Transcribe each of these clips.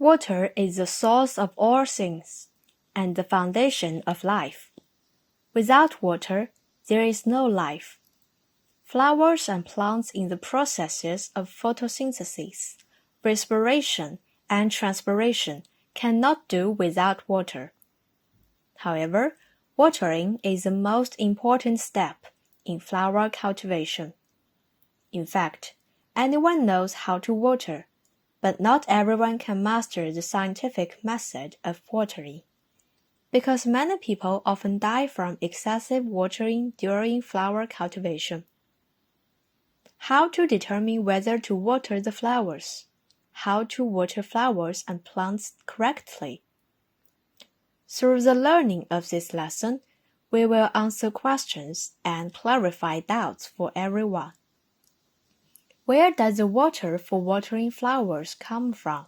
Water is the source of all things, and the foundation of life. Without water, there is no life. Flowers and plants in the processes of photosynthesis, respiration, and transpiration cannot do without water. However, watering is the most important step in flower cultivation. In fact, anyone knows how to water, but not everyone can master the scientific method of watering, because many people often die from excessive watering during flower cultivation. How to determine whether to water the flowers? How to water flowers and plants correctly? Through the learning of this lesson, we will answer questions and clarify doubts for everyone. Where does the water for watering flowers come from?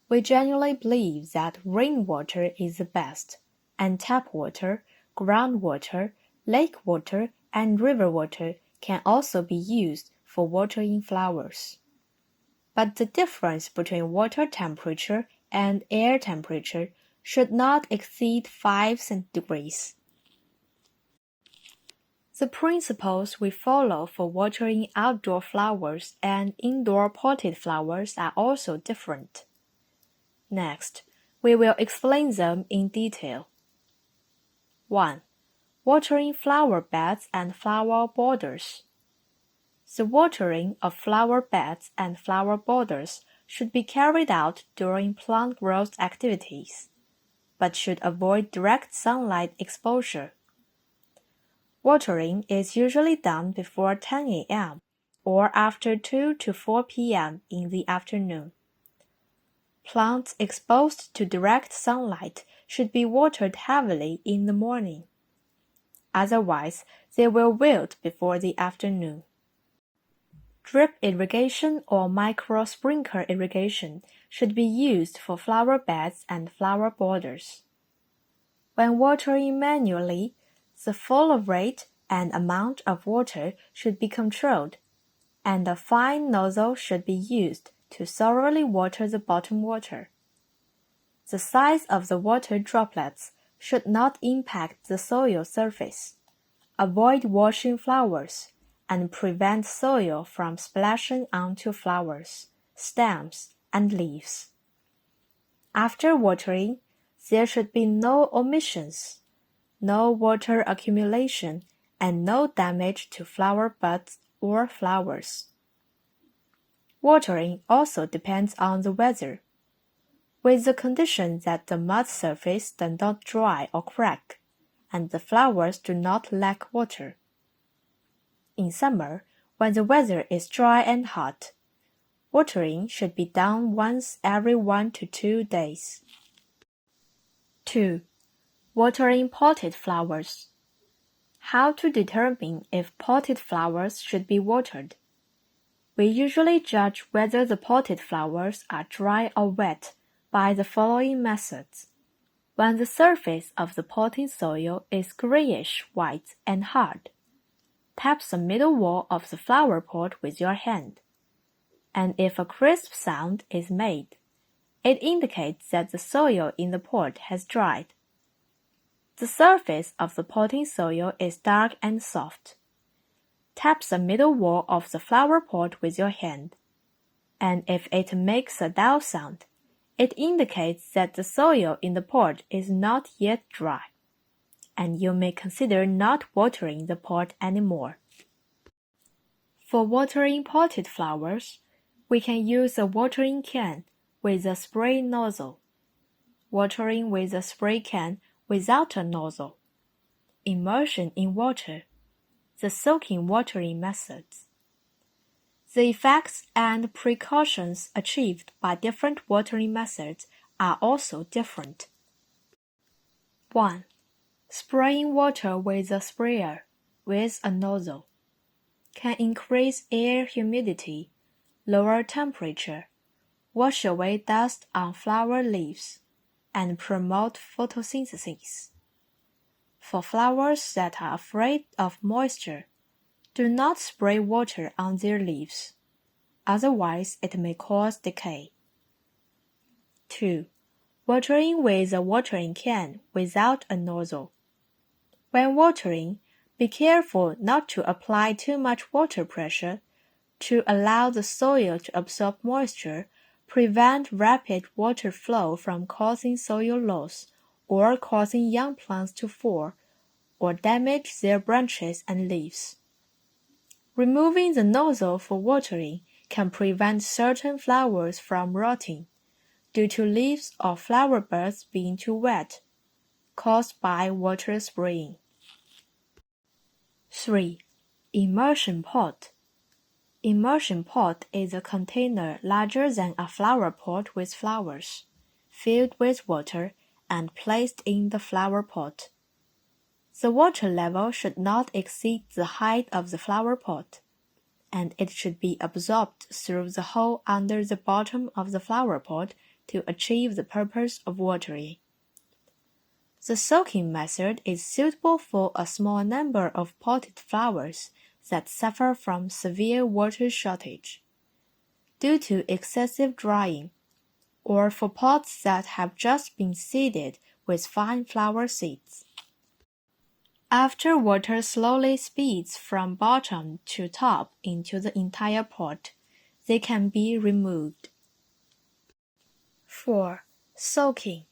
We generally believe that rainwater is the best, and tap water, groundwater, lake water, and river water can also be used for watering flowers. But the difference between water temperature and air temperature should not exceed 5 centigrades. The principles we follow for watering outdoor flowers and indoor potted flowers are also different. Next, we will explain them in detail. 1. Watering flower beds and flower borders. The watering of flower beds and flower borders should be carried out during plant growth activities, but should avoid direct sunlight exposure. Watering is usually done before 10 a.m. or after 2 to 4 p.m. in the afternoon. Plants exposed to direct sunlight should be watered heavily in the morning. Otherwise, they will wilt before the afternoon. Drip irrigation or micro-sprinkler irrigation should be used for flower beds and flower borders. When watering manually, the flow rate and amount of water should be controlled, and a fine nozzle should be used to thoroughly water the bottom water. The size of the water droplets should not impact the soil surface. Avoid washing flowers, and prevent soil from splashing onto flowers, stems, and leaves. After watering, there should be no omissions, no water accumulation, and no damage to flower buds or flowers. Watering also depends on the weather, with the condition that the mud surface does not dry or crack, and the flowers do not lack water. In summer, when the weather is dry and hot, watering should be done once every 1 to 2 days. 2. Watering potted flowers. How to determine if potted flowers should be watered? We usually judge whether the potted flowers are dry or wet by the following methods. When the surface of the potting soil is grayish-white and hard, tap the middle wall of the flower pot with your hand, and if a crisp sound is made, it indicates that the soil in the pot has dried. The surface of the potting soil is dark and soft. Tap the middle wall of the flower pot with your hand, and if it makes a dull sound, it indicates that the soil in the pot is not yet dry, and you may consider not watering the pot anymore. For watering potted flowers, we can use a watering can with a spray nozzle, watering with a spray can without a nozzle, immersion in water, the soaking watering methods. The effects and precautions achieved by different watering methods are also different. 1. Spraying water with a sprayer with a nozzle can increase air humidity, lower temperature, wash away dust on flower leaves, and promote photosynthesis. For flowers that are afraid of moisture, do not spray water on their leaves, otherwise it may cause decay. 2. Watering with a watering can without a nozzle. When watering, be careful not to apply too much water pressure to allow the soil to absorb moisture, prevent rapid water flow from causing soil loss or causing young plants to fall or damage their branches and leaves. Removing the nozzle for watering can prevent certain flowers from rotting due to leaves or flower buds being too wet, caused by water spraying. 3. Immersion pot. Immersion pot is a container larger than a flower pot with flowers, filled with water and placed in the flower pot. The water level should not exceed the height of the flower pot, and it should be absorbed through the hole under the bottom of the flower pot to achieve the purpose of watering. The soaking method is suitable for a small number of potted flowers that suffer from severe water shortage due to excessive drying, or for pots that have just been seeded with fine flower seeds. After water slowly speeds from bottom to top into the entire pot, they can be removed. 4. Soaking.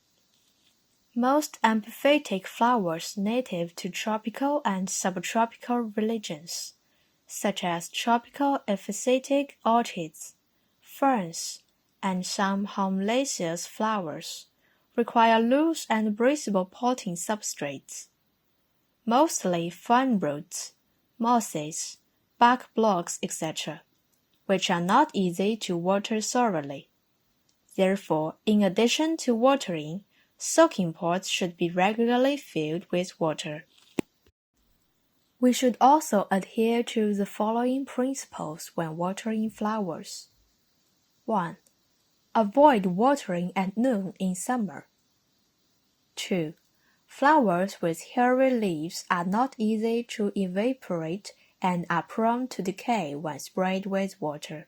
Most epiphytic flowers native to tropical and subtropical regions, such as tropical epiphytic orchids, ferns, and some Homoecious flowers, require loose and breathable potting substrates. Mostly fern roots, mosses, bark blocks, etc., which are not easy to water thoroughly. Therefore, in addition to watering, soaking pots should be regularly filled with water. We should also adhere to the following principles when watering flowers. 1. Avoid watering at noon in summer. 2. Flowers with hairy leaves are not easy to evaporate and are prone to decay when sprayed with water,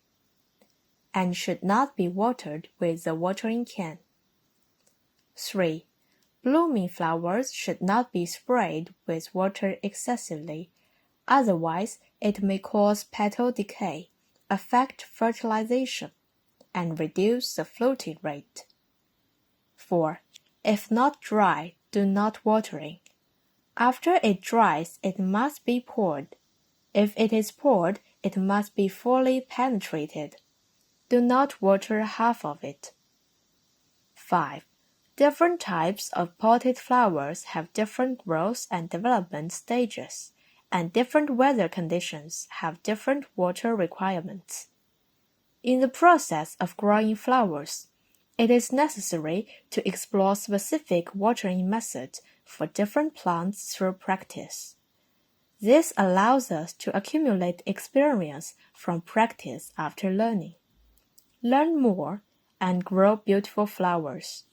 and should not be watered with a watering can. 3. Blooming flowers should not be sprayed with water excessively, otherwise it may cause petal decay, affect fertilization, and reduce the fruiting rate. 4. If not dry, do not watering. After it dries, it must be poured. If it is poured, it must be fully penetrated. Do not water half of it. 5. Different types of potted flowers have different growth and development stages, and different weather conditions have different water requirements. In the process of growing flowers, it is necessary to explore specific watering methods for different plants through practice. This allows us to accumulate experience from practice after learning. Learn more and grow beautiful flowers.